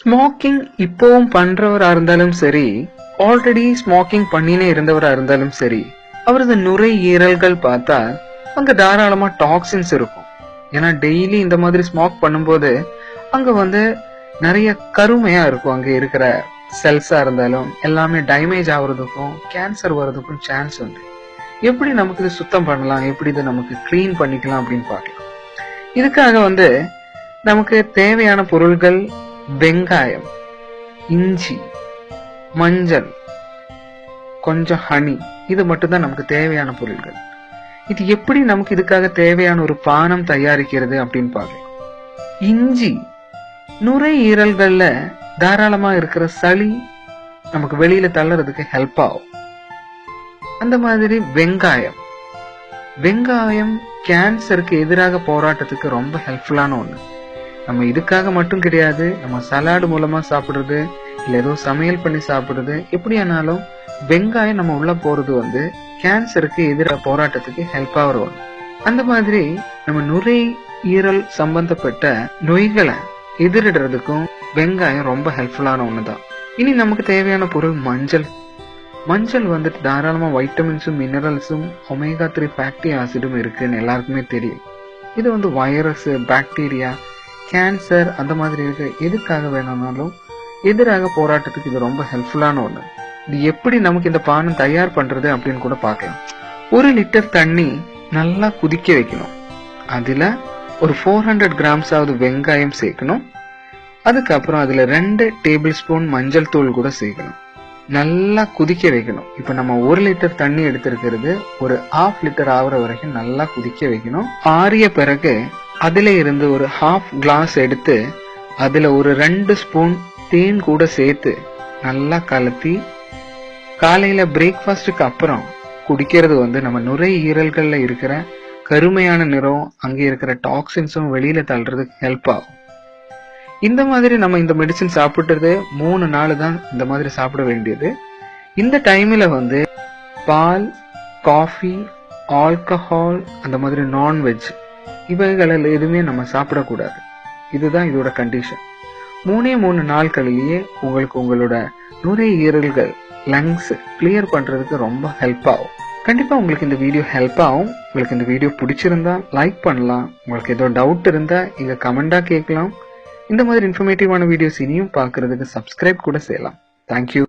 Smoking இப்பவும் பண்றவரா இருந்தாலும் சரி, ஆல்ரெடி ஸ்மோக்கிங் பண்ணினே இருந்தவரா இருந்தாலும் சரி, அவரது நுரையீரல்கள் பார்த்தா அங்க தாராளமா டாக்ஸின்ஸ் இருக்கும். ஏன்னா டெய்லி இந்த மாதிரி ஸ்மோக் பண்ணும்போது அங்க நிறைய கருமையா இருக்கும். அங்க இருக்கிற செல்ஸா இருந்தாலும் எல்லாமே டேமேஜ் ஆகுறதுக்கும் கேன்சர் வர்றதுக்கும் சான்ஸ் உண்டு. எப்படி நமக்கு இது சுத்தம் பண்ணலாம், எப்படி இதை நமக்கு கிளீன் பண்ணிக்கலாம் அப்படின்னு பார்க்கலாம். இதுக்காக நமக்கு தேவையான பொருள்கள் வெங்காயம், இஞ்சி, மஞ்சள், கொஞ்சம் ஹனி, இது மட்டும் தான் நமக்கு தேவையான பொருள்கள். இது எப்படி நமக்கு இதுக்காக தேவையான ஒரு பானம் தயாரிக்கிறது அப்படின்னு பார்க்கலாம். இஞ்சி நுரையீரல்கள்ல தாராளமா இருக்கிற சளி நமக்கு வெளியில தள்ளுறதுக்கு ஹெல்ப் ஆகும். அந்த மாதிரி வெங்காயம் கேன்சருக்கு எதிராக போராட்டத்துக்கு ரொம்ப ஹெல்ப்ஃபுல்லான ஒண்ணு. நம்ம இதுக்காக மட்டும் கிடையாது, நம்ம சலாடு மூலமா சாப்பிடுறது, இல்ல ஏதோ சமையல் பண்ணி சாப்பிடுறது, எப்படியானாலும் வெங்காயம் நம்ம உள்ள போறது கேன்சருக்கு எதிராக போராட்டத்துக்கு ஹெல்ப் ஆகிற ஒண்ணு. அந்த மாதிரி நம்ம நுரையீரல் சம்பந்தப்பட்ட நோய்களை எதிரிடுறதுக்கும் வெங்காயம் ரொம்ப ஹெல்ப்ஃபுல்லான ஒண்ணுதான். இனி நமக்கு தேவையான பொருள் மஞ்சள் தாராளமா வைட்டமின்ஸும் மினரல்ஸும் ஒமேகா 3 ஃபேட்டி ஆசிடும் இருக்குன்னு எல்லாருக்குமே தெரியும். இது வைரஸ், பாக்டீரியா, கேன்சர் அந்த மாதிரி இருக்க எதுக்காக வேணும்னாலும் எதிராக போராட்டத்துக்கு இது ரொம்ப ஹெல்ப்ஃபுல்லான ஒண்ணு. இது எப்படி நமக்கு இந்த பானம் தயார் பண்றது அப்படின்னு கூட பார்க்கலாம். 1 லிட்டர் தண்ணி நல்லா குதிக்க வைக்கணும். அதுல ஒரு 400 கிராம்ஸ் வெங்காயம் சேர்க்கணும். அதுக்கப்புறம் அதுல 2 டேபிள் ஸ்பூன் மஞ்சள் தூள் கூட சேர்க்கணும். நல்லா குதிக்க வைக்கணும். இப்ப நம்ம 1 லிட்டர் தண்ணி எடுத்திருக்கிறது ஒரு 1/2 லிட்டர் ஆகுற வரைக்கும் நல்லா குதிக்க வைக்கணும். ஆறிய பிறகு அதுல இருந்து ஒரு 1/2 கிளாஸ் எடுத்து அதுல ஒரு 2 ஸ்பூன் தேன் கூட சேர்த்து நல்லா கலத்தி காலையில பிரேக்ஃபாஸ்டுக்கு அப்புறம் குடிக்கிறது நம்ம நுரையீரல்கள்ல இருக்கிற கருமையான நிறம், அங்க இருக்கிற டாக்ஸின்ஸும் வெளியில தள்ளுறதுக்கு ஹெல்ப் ஆகும். இந்த மாதிரி நம்ம இந்த மெடிசின் சாப்பிடுறது 3 நாள் தான் இந்த மாதிரி சாப்பிட வேண்டியது. இந்த டைம்ல பால், காஃபி, ஆல்கஹால், அந்த மாதிரி நான்வெஜ் இவைகளில் எதுவுமே நம்ம சாப்பிடக்கூடாது. இதுதான் இதோட கண்டிஷன். 3 நாட்களிலேயே உங்களுக்கு உங்களோட நுரையீரல்கள், லங்ஸ் கிளியர் பண்றதுக்கு ரொம்ப ஹெல்ப் ஆகும். கண்டிப்பா உங்களுக்கு இந்த வீடியோ ஹெல்ப் ஆகும். உங்களுக்கு இந்த வீடியோ பிடிச்சிருந்தா லைக் பண்ணலாம். உங்களுக்கு ஏதோ டவுட் இருந்தா இங்க கமெண்டா கேட்கலாம். இந்த மாதிரி இன்ஃபர்மேட்டிவான வீடியோஸ் இனியும் பார்க்கறதுக்கு சப்ஸ்கிரைப் கூட செய்யலாம். தேங்க்யூ.